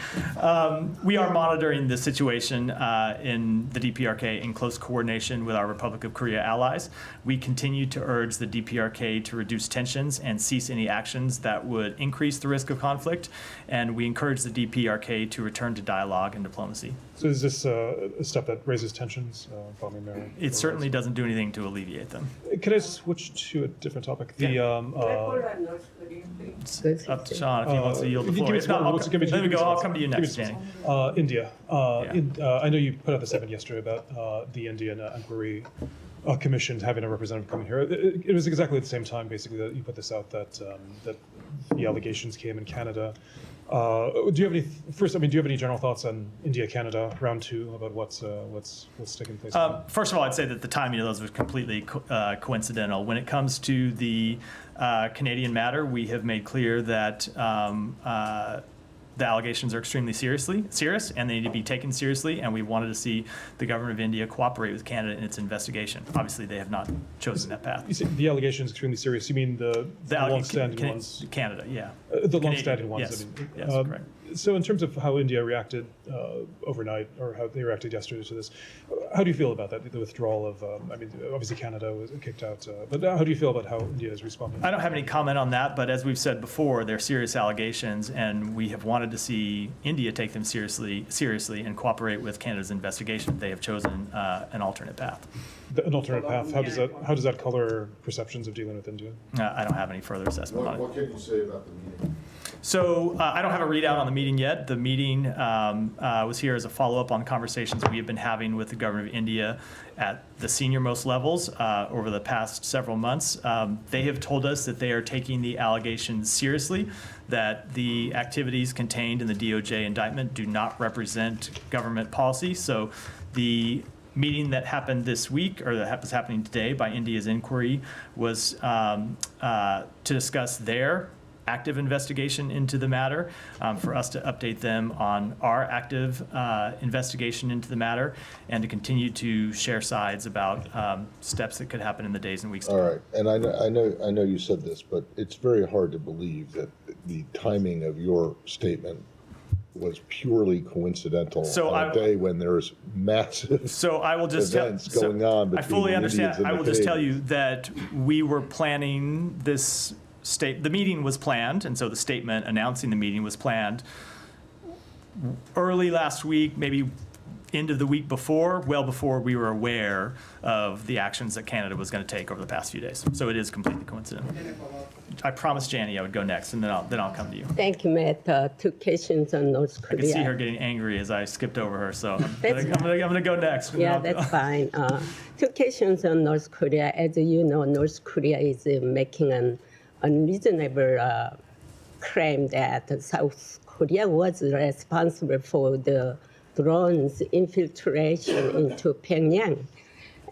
we are monitoring the situation in the DPRK in close coordination with our Republic of Korea allies. We continue to urge the DPRK to reduce tensions and cease any actions that would increase the risk of conflict, and we encourage the DPRK to return to dialogue and diplomacy. So is this a step that raises tensions, bombing their It certainly doesn't do anything to alleviate them. Can I switch to a different topic? It's up to Sean if he wants to yield the Give floor. me If not, I'll come to you Give me next, some. Danny. India. I know you put out the statement yesterday about the Indian Inquiry Commission having a representative coming here. It was exactly at the same time, basically, that you put this out, that the allegations came in Canada. Do you have any? First, I mean, do you have any general thoughts on India-Canada round two about what's taking place? First of all, I'd say that the timing of those was completely coincidental. When it comes to the Canadian matter, we have made clear that the allegations are extremely serious, and they need to be taken seriously, and we wanted to see the government of India cooperate with Canada in its investigation. Obviously, they have not chosen that path. You say the allegations extremely serious. You mean the long-standing ones? Canada, yeah. The long-standing ones. Yes, I mean. yes, correct. So in terms of how India reacted overnight, or how they reacted yesterday to this, how do you feel about that, the withdrawal of, I mean, obviously Canada was kicked out, but how do you feel about how India is responding? I don't have any comment on that, but as we've said before, they're serious allegations, and we have wanted to see India take them seriously and cooperate with Canada's investigation. They have chosen an alternate path. An alternate path, how does that color perceptions of dealing with India? I don't have any further assessment on it. What can you say about the meeting? So I don't have a readout on the meeting yet. The meeting was here as a follow-up on conversations we have been having with the government of India at the senior-most levels over the past several months. They have told us that they are taking the allegations seriously, that the activities contained in the DOJ indictment do not represent government policy. So the meeting that happened this week, or that was happening today by India's inquiry, was to discuss their active investigation into the matter, for us to update them on our active investigation into the matter, and to continue to share sides about steps that could happen in the days and weeks to come. All right, and I know you said this, but it's very hard to believe that the timing of your statement was purely coincidental on a day when there's massive So I will just events going on between I fully the understand. Indians and I the will just tell Canadians. you that we were planning this the meeting was planned, and so the statement announcing the meeting was planned early last week, maybe end of the week before, well before we were aware of the actions that Canada was going to take over the past few days. So it is completely coincidental. I promised Janie I would go next, and then I'll come to you. Thank you, Matt. Two questions on North I Korea. could see her getting angry as I skipped over her, so I'm That's going to go next. and then Yeah, I'll go. that's fine. Two questions on North Korea. As you know, North Korea is making an unreasonable claim that South Korea was responsible for the drones infiltration into Pyongyang.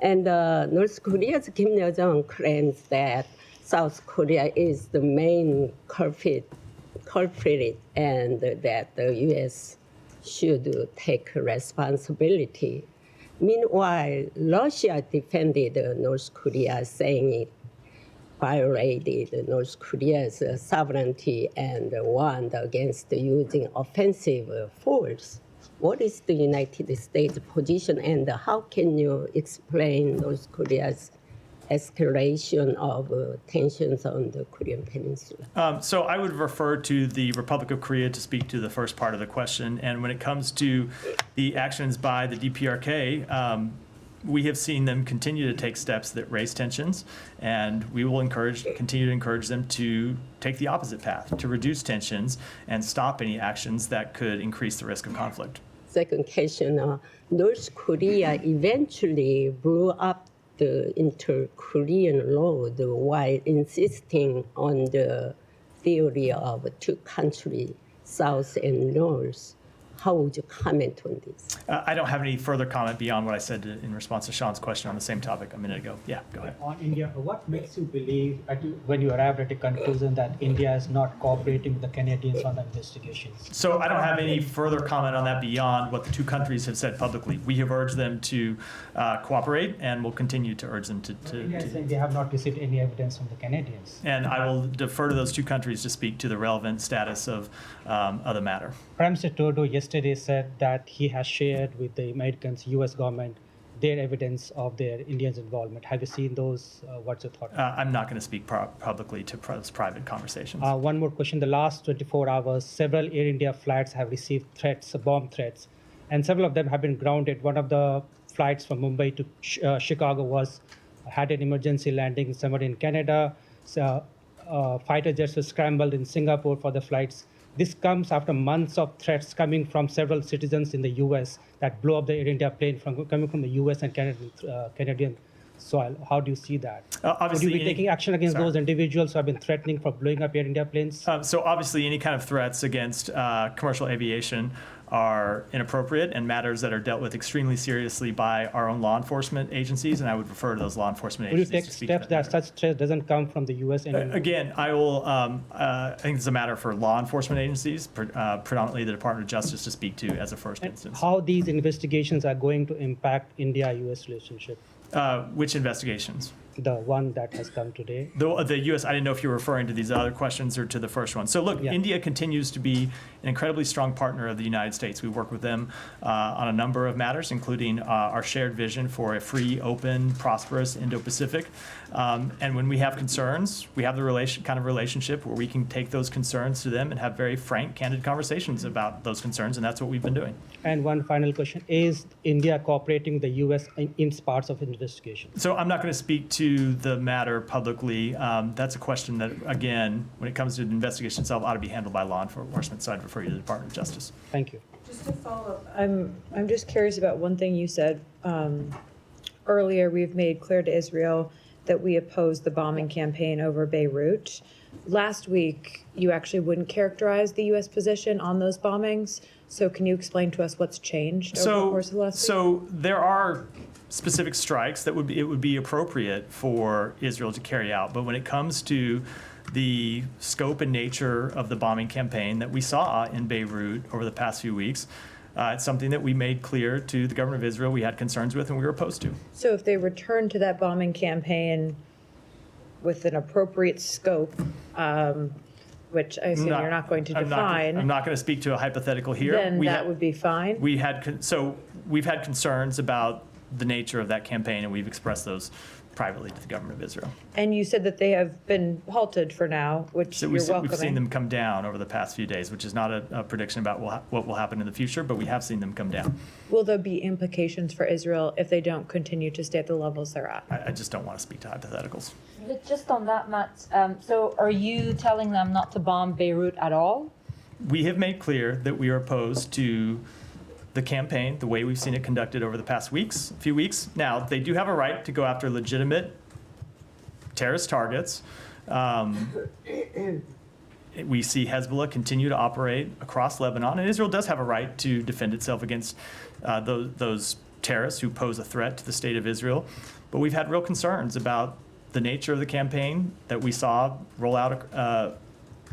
And North Korea's Kim Yo-jong claims that South Korea is the main culprit and that the U.S. should take responsibility. Meanwhile, Russia defended North Korea, saying it violated North Korea's sovereignty and warned against using offensive force. What is the United States position, and how can you explain North Korea's escalation of tensions on the Korean Peninsula? So I would refer to the Republic of Korea to speak to the first part of the question. And when it comes to the actions by the DPRK, we have seen them continue to take steps that raise tensions, and we will continue to encourage them to take the opposite path, to reduce tensions and stop any actions that could increase the risk of conflict. Second question, North Korea eventually blew up the inter-Korean road while insisting on the theory of two countries, South and North. How would you comment on this? I don't have any further comment beyond what I said in response to Sean's question on the same topic a minute ago. Yeah, go ahead. On India, what makes you believe, when you arrived at a conclusion that India is not cooperating with the Canadians on the investigations? So I don't have any further comment on that beyond what the two countries have said publicly. We have urged them to cooperate, and will continue to urge them to. India is saying they have not received any evidence from the Canadians. And I will defer to those two countries to speak to the relevant status of the matter. Prime Minister Trudeau yesterday said that he has shared with the Americans, U.S. government, their evidence of their Indians' involvement. Have you seen those? What's your thought? I'm not going to speak publicly to those private conversations. One more question. The last 24 hours, several Air India flights have received threats, bomb threats, and several of them have been grounded. One of the flights from Mumbai to Chicago had an emergency landing somewhere in Canada. So, fighter jets were scrambled in Singapore for the flights. This comes after months of threats coming from several citizens in the U.S. that blew up the Air India plane coming from the U.S. and Canadian soil. How do you see that? Obviously, would you be taking action against those individuals who have been threatening for blowing up Air India planes? So obviously, any kind of threats against commercial aviation are inappropriate and matters that are dealt with extremely seriously by our own law enforcement agencies, and I would refer to those law enforcement Will you agencies take to speak steps to that such threat doesn't come from the U.S. and Again, I will. I think it's a matter for law enforcement agencies, predominantly the Department of Justice, to speak to as a first instance. how these investigations are going to impact India-U.S. relationship? Which investigations? the one that has come today? The U.S., I didn't know if you were referring to these other questions or to the first one. So look, India continues to be an incredibly strong partner of the United States. We work with them on a number of matters, including our shared vision for a free, open, prosperous Indo-Pacific. And when we have concerns, we have the kind of relationship where we can take those concerns to them and have very frank, candid conversations about those concerns, and that's what we've been doing. And one final question, is India cooperating with the US in parts of investigation? So I'm not going to speak to the matter publicly. That's a question that, again, when it comes to the investigation itself, ought to be handled by law enforcement, so I'd refer you to the Department of Justice. Thank you. Just to follow up, I'm just curious about one thing you said. Earlier, we've made clear to Israel that we oppose the bombing campaign over Beirut. Last week, you actually wouldn't characterize the U.S. position on those bombings. So can you explain to us what's changed over the course of the last week? So there are specific strikes that it would be appropriate for Israel to carry out. But when it comes to the scope and nature of the bombing campaign that we saw in Beirut over the past few weeks, it's something that we made clear to the government of Israel we had concerns with and we were opposed to. So if they return to that bombing campaign with an appropriate scope, which I assume you're not going to define, I'm not going to speak to a hypothetical here. then that would be fine? We've had concerns about the nature of that campaign, and we've expressed those privately to the government of Israel. And you said that they have been halted for now, which So you're welcoming. we've seen them come down over the past few days, which is not a prediction about what will happen in the future, but we have seen them come down. Will there be implications for Israel if they don't continue to stay at the levels they're at? I just don't want to speak to hypotheticals. But just on that, Matt, so are you telling them not to bomb Beirut at all? We have made clear that we are opposed to the campaign, the way we've seen it conducted over the past few weeks. Now, they do have a right to go after legitimate terrorist targets. We see Hezbollah continue to operate across Lebanon, and Israel does have a right to defend itself against those terrorists who pose a threat to the state of Israel. But we've had real concerns about the nature of the campaign that we saw roll out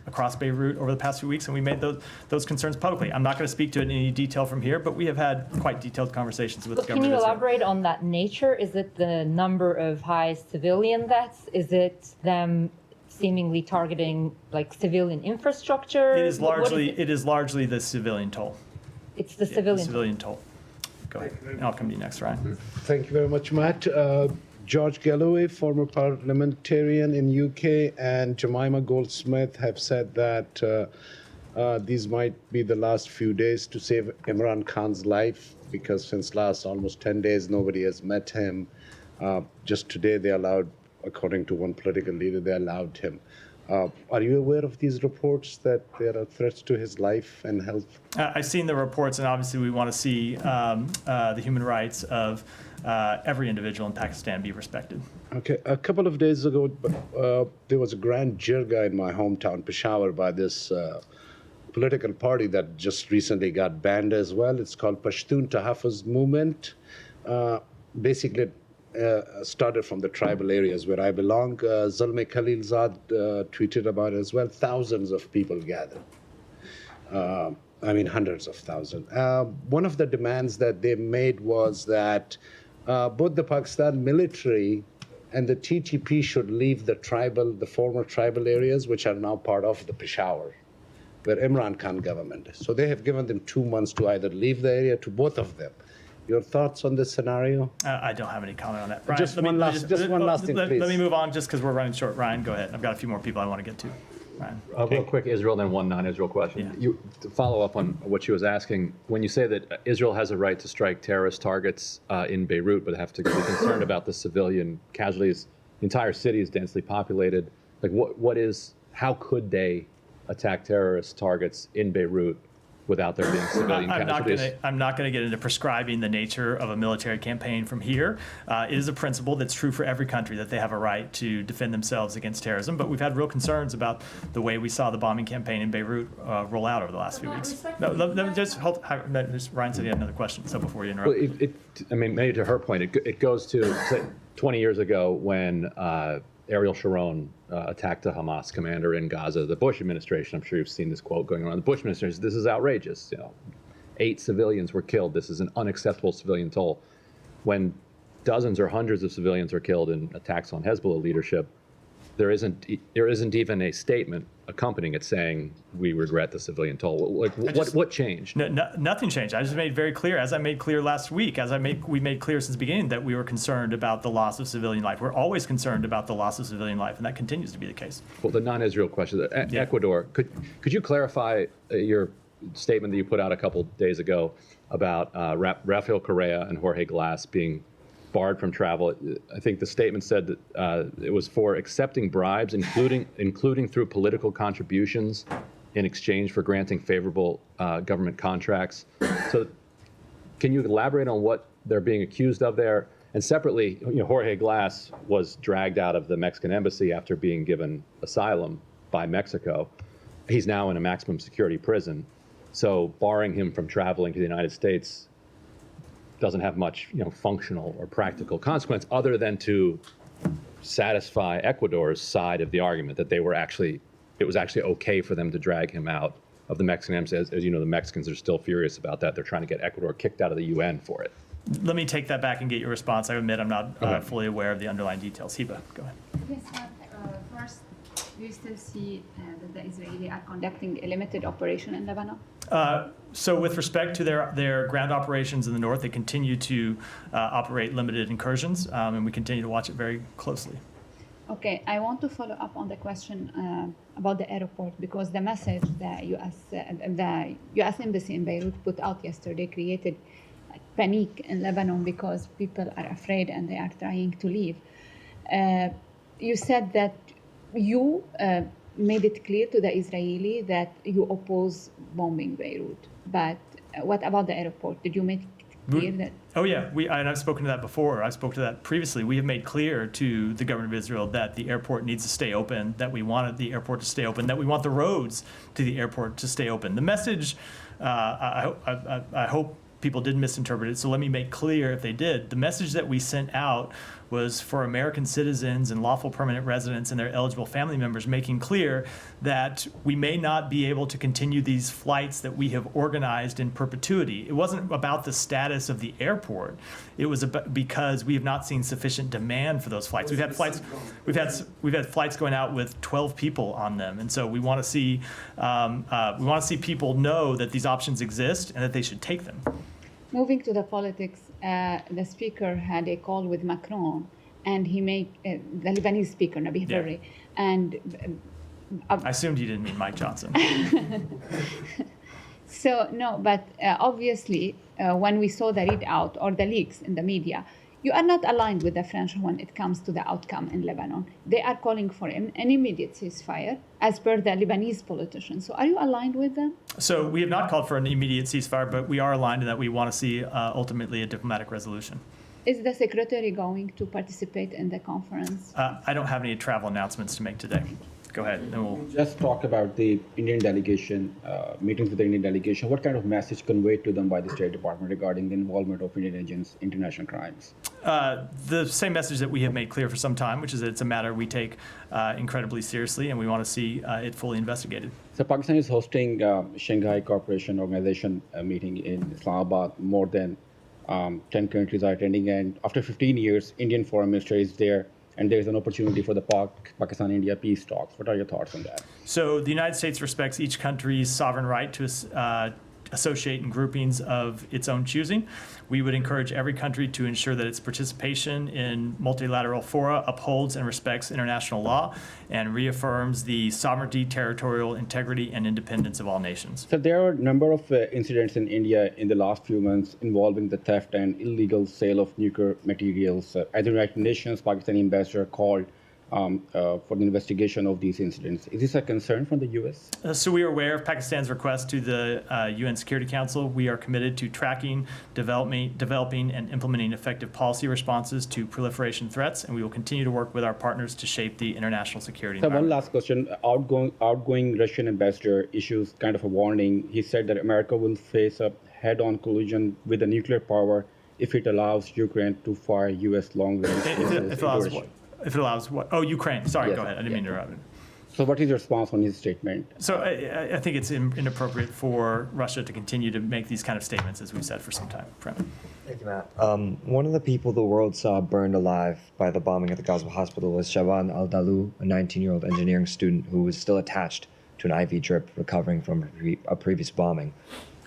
across Beirut over the past few weeks, and we made those concerns publicly. I'm not going to speak to it in any detail from here, but we have had quite detailed conversations with the But government can you of Israel. elaborate on that nature? Is it the number of high civilian deaths? Is it them seemingly targeting like civilian infrastructure? It is What largely the civilian toll. It's the Yeah, civilian. the civilian toll. Go ahead. And I'll come to you next, Ryan. Thank you very much, Matt. George Galloway, former parliamentarian in UK, and Jemima Goldsmith have said that these might be the last few days to save Imran Khan's life, because since last almost 10 days, nobody has met him. Just today, they allowed, according to one political leader, they allowed him. Are you aware of these reports that there are threats to his life and health? I've seen the reports, and obviously we want to see the human rights of every individual in Pakistan be respected. Okay, a couple of days ago, there was a grand jirga in my hometown, Peshawar, by this political party that just recently got banned as well. It's called Pashtun Tahaffuz Movement. Basically, started from the tribal areas where I belong. Zalmay Khalilzad tweeted about it as well. Thousands of people gathered. I mean, hundreds of thousands. One of the demands that they made was that both the Pakistan military and the TTP should leave the former tribal areas, which are now part of the Peshawar, where Imran Khan government is. So they have given them 2 months to either leave the area, to both of them. Your thoughts on this scenario? I don't have any comment on that. Ryan, Just one last thing, let please. me move on just because we're running short. Ryan, go ahead. I've got a few more people I want to get to. Ryan. Real quick, Israel, then one non-Israel question. Yeah. To follow up on what she was asking, when you say that Israel has a right to strike terrorist targets in Beirut, but have to be concerned about the civilian casualties, the entire city is densely populated. Like, how could they attack terrorist targets in Beirut without there being civilian casualties? I'm not going to get into prescribing the nature of a military campaign from here. It is a principle that's true for every country, that they have a right to defend themselves against terrorism. But we've had real concerns about the way we saw the bombing campaign in Beirut roll out over the last few weeks. No, let me just hold. Ryan said he had another question, so before you interrupt. Well, I mean, maybe to her point, it goes to say, 20 years ago when Ariel Sharon attacked a Hamas commander in Gaza. The Bush administration, I'm sure you've seen this quote going around. The Bush administration, this is outrageous. 8 civilians were killed. This is an unacceptable civilian toll. When dozens or hundreds of civilians are killed in attacks on Hezbollah leadership, there isn't even a statement accompanying it saying we regret the civilian toll. Like, what changed? Nothing changed. I just made very clear, as I made clear last week, we made clear since the beginning that we were concerned about the loss of civilian life. We're always concerned about the loss of civilian life, and that continues to be the case. Well, the non-Israel question, Ecuador, could you clarify your statement that you put out a couple days ago about Rafael Correa and Jorge Glass being barred from travel? I think the statement said that it was for accepting bribes, including through political contributions in exchange for granting favorable government contracts. So can you elaborate on what they're being accused of there? And separately, Jorge Glass was dragged out of the Mexican embassy after being given asylum by Mexico. He's now in a maximum security prison. So barring him from traveling to the United States doesn't have much, functional or practical consequence other than to satisfy Ecuador's side of the argument that it was actually okay for them to drag him out of the Mexican embassy. As you know, the Mexicans are still furious about that. They're trying to get Ecuador kicked out of the UN for it. Let me take that back and get your response. I admit I'm not fully aware of the underlying details. Hiba, go ahead. Yes, first, do you still see that the Israelis are conducting a limited operation in Lebanon? So with respect to their ground operations in the north, they continue to operate limited incursions, and we continue to watch it very closely. Okay, I want to follow up on the question about the airport, because the message the U.S. Embassy in Beirut put out yesterday created panic in Lebanon because people are afraid and they are trying to leave. You said that you made it clear to the Israeli that you oppose bombing Beirut, but what about the airport? Did you make it clear that? Oh yeah, and I've spoken to that before. I spoke to that previously. We have made clear to the government of Israel that the airport needs to stay open, that we wanted the airport to stay open, that we want the roads to the airport to stay open. The message, I hope people didn't misinterpret it, so let me make clear if they did. The message that we sent out was for American citizens and lawful permanent residents and their eligible family members, making clear that we may not be able to continue these flights that we have organized in perpetuity. It wasn't about the status of the airport. It was because we have not seen sufficient demand for those flights. We've had flights going out with 12 people on them, and so we want to see people know that these options exist and that they should take them. Moving to the politics, the speaker had a call with Macron, and he made the Lebanese speaker, Nabih Berri, and I assumed you didn't mean Mike Johnson. So no, but obviously, when we saw the readout or the leaks in the media, you are not aligned with the French when it comes to the outcome in Lebanon. They are calling for an immediate ceasefire, as per the Lebanese politicians. So are you aligned with them? So we have not called for an immediate ceasefire, but we are aligned in that we want to see ultimately a diplomatic resolution. Is the secretary going to participate in the conference? I don't have any travel announcements to make today. Go ahead, and we'll just talk about the Indian delegation, meetings with the Indian delegation. What kind of message conveyed to them by the State Department regarding the involvement of Indian agents in international crimes? The same message that we have made clear for some time, which is that it's a matter we take incredibly seriously, and we want to see it fully investigated. So Pakistan is hosting Shanghai Cooperation Organization meeting in Islamabad. More than 10 countries are attending, and after 15 years, Indian foreign minister is there. And there's an opportunity for the Pakistan-India peace talks. What are your thoughts on that? So the United States respects each country's sovereign right to associate in groupings of its own choosing. We would encourage every country to ensure that its participation in multilateral fora upholds and respects international law and reaffirms the sovereignty, territorial integrity, and independence of all nations. So there are a number of incidents in India in the last few months involving the theft and illegal sale of nuclear materials. At the United Nations, Pakistani ambassador called for the investigation of these incidents. Is this a concern from the U.S.? So we are aware of Pakistan's request to the UN Security Council. We are committed to tracking, developing, and implementing effective policy responses to proliferation threats, and we will continue to work with our partners to shape the international security environment. One last question. Outgoing Russian ambassador issues kind of a warning. He said that America will face a head-on collision with a nuclear power if it allows Ukraine to fire U.S. long-range missiles. If it allows what? Oh, Ukraine. Sorry, Yes. Go ahead. I didn't mean to interrupt. So what is your response on his statement? So I think it's inappropriate for Russia to continue to make these kind of statements, as we've said for some time. Prem. Thank you, Matt. One of the people the world saw burned alive by the bombing at the Gaza hospital was Shaban Al-Dalu, a 19-year-old engineering student who was still attached to an IV drip recovering from a previous bombing.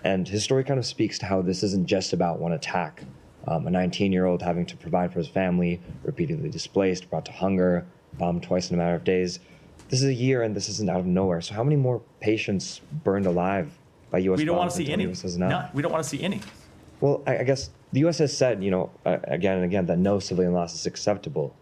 And his story kind of speaks to how this isn't just about one attack. A 19-year-old having to provide for his family, repeatedly displaced, brought to hunger, bombed twice in a matter of days. This is a year, and this isn't out of nowhere. So how many more patients burned alive by U.S. We don't want bombs to see until any. US says no? No, we don't want to see any. Well, I guess the U.S. has said, again and again, that no civilian loss is acceptable.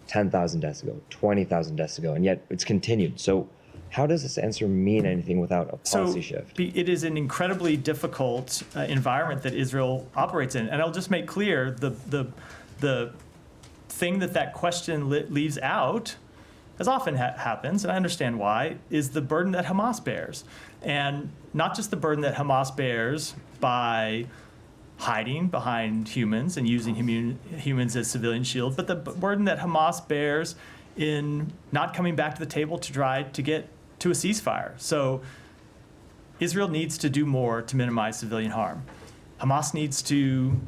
10,000 deaths ago, 20,000 deaths ago, and yet it's continued. So how does this answer mean anything without a policy shift? It is an incredibly difficult environment that Israel operates in. And I'll just make clear the thing that question leaves out, as often happens, and I understand why, is the burden that Hamas bears. And not just the burden that Hamas bears by hiding behind humans and using humans as civilian shield, but the burden that Hamas bears in not coming back to the table to try to get to a ceasefire. So Israel needs to do more to minimize civilian harm. Hamas needs to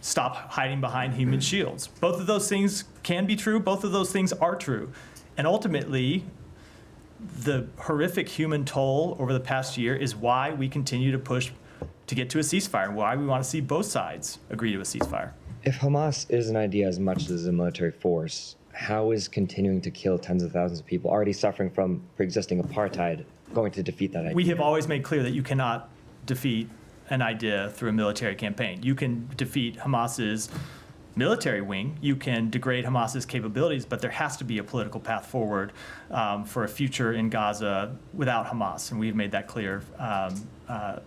stop hiding behind human shields. Both of those things can be true. Both of those things are true. And ultimately, the horrific human toll over the past year is why we continue to push to get to a ceasefire, and why we want to see both sides agree to a ceasefire. If Hamas is an idea as much as a military force, how is continuing to kill tens of thousands of people already suffering from pre-existing apartheid going to defeat that idea? We have always made clear that you cannot defeat an idea through a military campaign. You can defeat Hamas's military wing, you can degrade Hamas's capabilities, but there has to be a political path forward for a future in Gaza without Hamas, and we've made that clear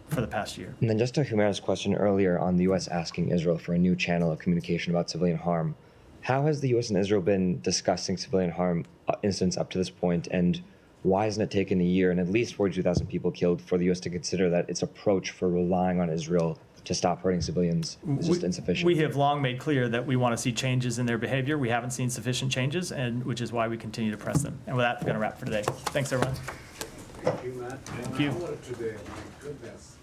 for the past year. And then just to Humera's question earlier on the U.S. asking Israel for a new channel of communication about civilian harm, how has the U.S. and Israel been discussing civilian harm incidents up to this point, and why hasn't it taken a year and at least 42,000 people killed for the U.S. to consider that its approach for relying on Israel to stop hurting civilians is just insufficient? We have long made clear that we want to see changes in their behavior. We haven't seen sufficient changes, and which is why we continue to press them. And with that, we're going to wrap for today. Thanks, everyone. Thank you, Matt. Thank you. Today, my goodness.